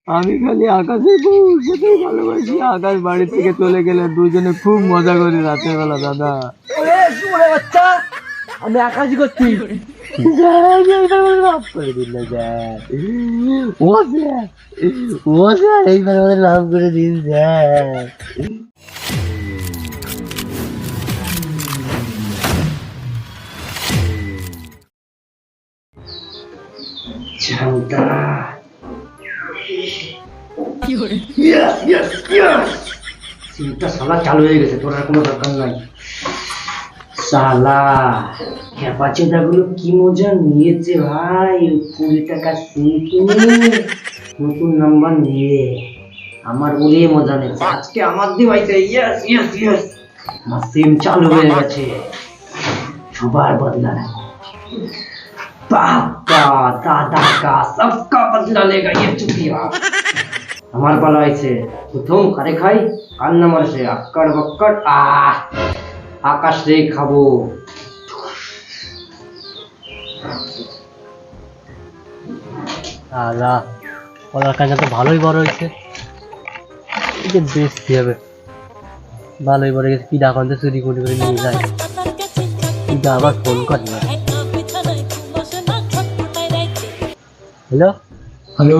আমি খালি আকাশে বউকেই ভালোবাসি। আকাশ বাড়ি থেকে চলে গেলে দুজনে খুব মজা করি রাতের বেলা দাদা। বাচ্চা, আমি আকাশই করছি। মাফ করে দিন না স্যার। ও স্যার, ও স্যার এইবার আমাদের মাফ করে দিন স্যার। সিমটা শালা চালু হয়ে গেছে, তোর আর কোনো দরকার নাই। শালা ক্যাপাচেদা গুলো কি মজা নিয়েছে ভাই। 20 টাকা সিম কিনে নতুন নাম্বার নিয়ে আমার ওরে মজা নিয়েছে। আজকে আমার দিবাইছে। ইয়েস ইয়েস ইয়েস, আমার সিম চালু হয়ে গেছে। সবার বদলা নেব, পাপা দাদা কা সবকা বদলা লেগা ये चुतिया। আমার পালা হয়েছে। প্রথম কারে খাই, কার নাম্বার সে আক্কার বক্কর। আকাশ রে খাবো। আলা কলার কাঁচা তো ভালোই বড় হয়েছে। এই যে বেশি হবে, ভালোই বড় গেছে। কি ডাকন তো চুরি করে করে নিয়ে যায়। কিন্তু আবার ফোন করে না। হ্যালো হ্যালো,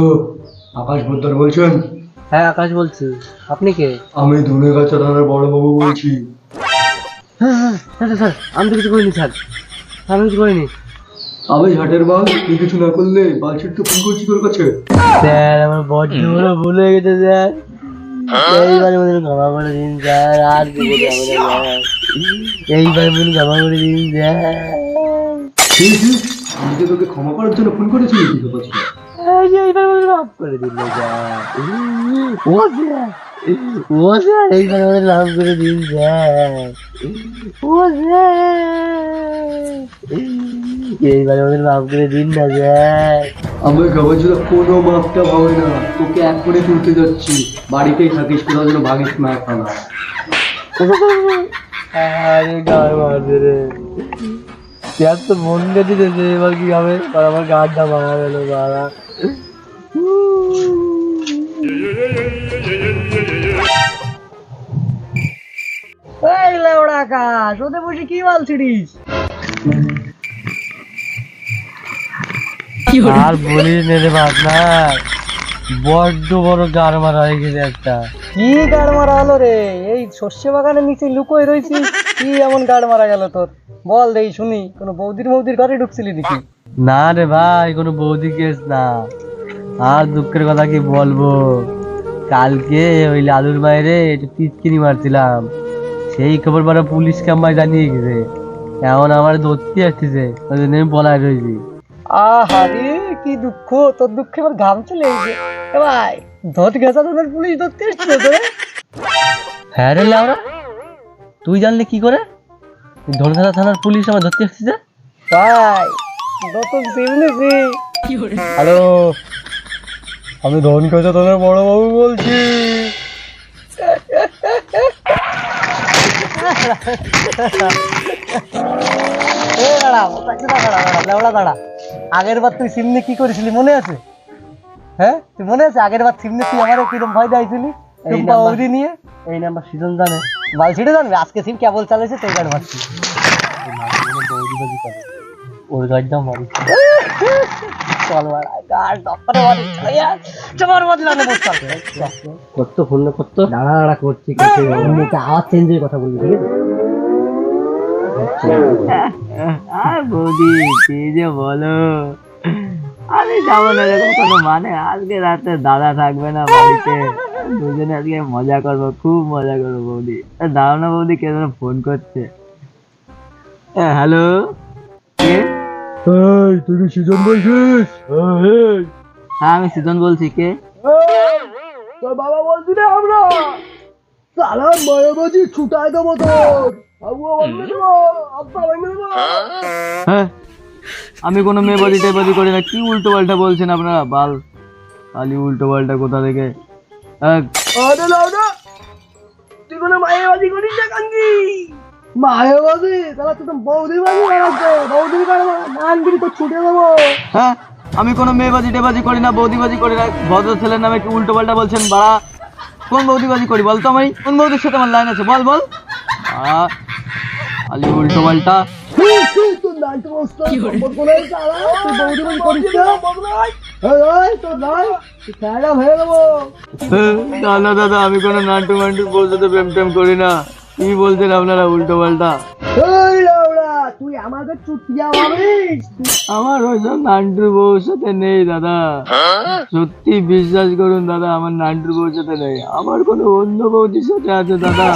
আকাশ পোদ্দার বলছেন? হ্যাঁ আকাশ বলছি, আপনি কে? আমি ধনেগাছা থানার বড়বাবু বলছি। হ্যাঁ হ্যাঁ স্যার স্যার, আমি তো কিছু করিনি স্যার, আমি কিছু করিনি আমি ঝাটের বাল, তুই কিছু না করলে বালছিট তো ফোন করছি তোর কাছে। স্যার। আমার বড্ড বড় ভুল হয়ে গেছে স্যার, এইবারে মনে ক্ষমা করে দিন স্যার। আর দিকে যাবো না স্যার, এইবারে মনে ক্ষমা করে দিন স্যার। আমি তো তোকে ক্ষমা করার জন্য ফোন করেছি। এইবার মনে মাফ করে দিন না স্যার। ও স্যার, ও স্যার এইবার আমাদের মাফ করে দিন স্যার। ও স্যার, এইবার আমাদের মাফ করে দিন না স্যার। আমার গাবাজুরা কোনো মাপটা হবে না। তোকে এখনই তুলতে যাচ্ছি, বাড়িতেই থাকিস, কোথাও যেন ভাগিস না খানা। আরে গায়ে মারছে রে, স্যার তো মন কেটে দিয়েছে। এবার কি হবে? আর আমার গাড়টা ভাঙা গেল বাড়া। এই লেওড়া আকাশ, ওদের বসে কি বলছিস? আর বলিস নে রে ভাবনার, বড্ড বড় গাড় মারা হয়ে গেছে একটা। কি গাড় মারা হলো রে? এই শস্য বাগানের নিচে লুকোয় রয়েছিস, কি এমন গাড় মারা গেল তোর? বল দেই শুনি। কোনো বৌদির ঘরে ঢুকছিলি নাকি? না রে ভাই, কোনো বৌদি কেস না। আর দুঃখের কথা কি বলবো, কালকে ওই লালুর বাইরে একটু টিটকিনি মারছিলাম, সেই খবর পরে পুলিশকে আমায় জানিয়ে গেছে। এখন আমার ধরতে আসতেছে, ওই জন্য আমি পলায় রয়েছি। আহারে কি দুঃখ তোর, দুঃখে আমার ঘাম চলে এসেছে। এ ভাই, ধর গেছে তোদের পুলিশ ধরতে এসেছিল তোরে? হ্যাঁ রে লাউরা, তুই জানলি কি করে? ধনখাতা থানার পুলিশ আমার ধরতে এসেছে ভাই। নতুন সিম নিছি। হ্যালো, আমি ধনখাতা থানার বড়বাবু বলছি। আগের বার তুই সিম নিয়ে কি করেছিলি মনে আছে? হ্যাঁ তুই মনে আছে আগের বার সিম নিয়ে তুই আমারও কিরম ভয় দিয়েছিলি বৌদি নিয়ে? এই নাম্বার সিজন জানে, মাল ছিটে জানবে। আজকে সিম কেবল চালাইছে তাই গাড়ি মারছি। বৌদি বাজি করে ওর গাড়িটা মারি। চল গাড় দপ্তরে মারি। তোমার বদলা নেবো। কত ফোন না কত দাঁড়া দাঁড়া করছি, আওয়াজ চেঞ্জ হয়ে কথা বলবি, ঠিক আছে? আর বৌদি কি যে বলো, আমি যাবো না এরকম কোনো মানে। আজকে রাতে দাদা থাকবে না বাড়িতে, দুজনে আজকে মজা করবো, খুব মজা করবো বৌদি। দাঁড়াও না বৌদি, কে যেন ফোন করছে। হ্যালো, কে? তুই কি সিজন বলছিস? হ্যাঁ আমি সিজন বলছি, কে? তোর বাবা বলছি না আমরা সালা মায়াবাজি ছুটাই দেবো তোর। হ্যাঁ আমি কোনো মেয়েবাজি টেবাজি করি না। কি উল্টো পাল্টা বলছেন আপনারা? বাল খালি উল্টো পাল্টা কোথা থেকে। তুই কোনো মায়াবাজি করিস না কান্দি? মায়াবাজি তাহলে তুই তো বৌদি বাজি বানাচ্ছে, বৌদির কারণে মানগিরি তো ছুটে দেবো। হ্যাঁ আমি কোনো মেয়েবাজি টেবাজি করি না, বৌদিবাজি করি না। ভদ্র ছেলের নামে কি উল্টো পাল্টা বলছেন বাড়া? কোন বৌদিবাজি করি বলতো? আমি কোন বৌদির সাথে আমার লাইন আছে? বল বল। খালি উল্টো পাল্টা। না না দাদা, আমি কোনো নান্টু মান্টুর বউর সাথে প্রেম টেম করি না। কি বলছেন আপনারা উল্টো পাল্টা? তুই আমাদের চুটিয়া মারিস? আমার ওইসব নান্টুর বউর সাথে নেই দাদা, সত্যি বিশ্বাস করুন দাদা, আমার নান্টুর বউর সাথে নেই। আমার কোনো অন্য বৌদির সাথে আছে দাদা,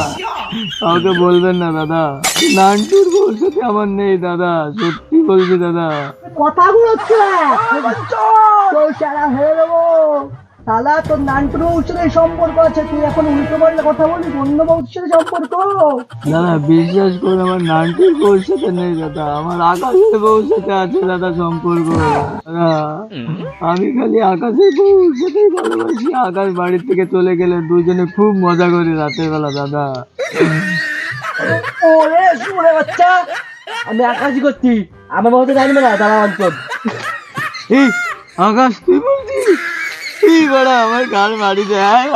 কাউকে বলবেন না দাদা। নান্টুর বউর সাথে আমার নেই দাদা, সত্যি বলছি দাদা। কথাগুলো তোর সারা হয়ে দেবো। তাহলে তোর নান্টুর বউর সাথে সম্পর্ক আছে, তুই এখন উল্টো পাল্টা কথা বলিস, অন্য বউর সাথে সম্পর্ক। দাদা বিশ্বাস করুন, আমার নান্টুর বউর সাথে নেই দাদা, আমার আকাশের বউর সাথে আছে দাদা সম্পর্ক। দাদা আমি খালি আকাশের বউর সাথেই ভালোবাসি। আকাশ বাড়ির থেকে চলে গেলে দুজনে খুব মজা করি রাতের বেলা দাদা। ওরে শুনে বাচ্চা, আমি আকাশই করছি, আমার বলতে জানবে না দাঁড়া অঞ্চল। এই আকাশ তুই বলছিস? কি বড় আমার গান মারি যায়।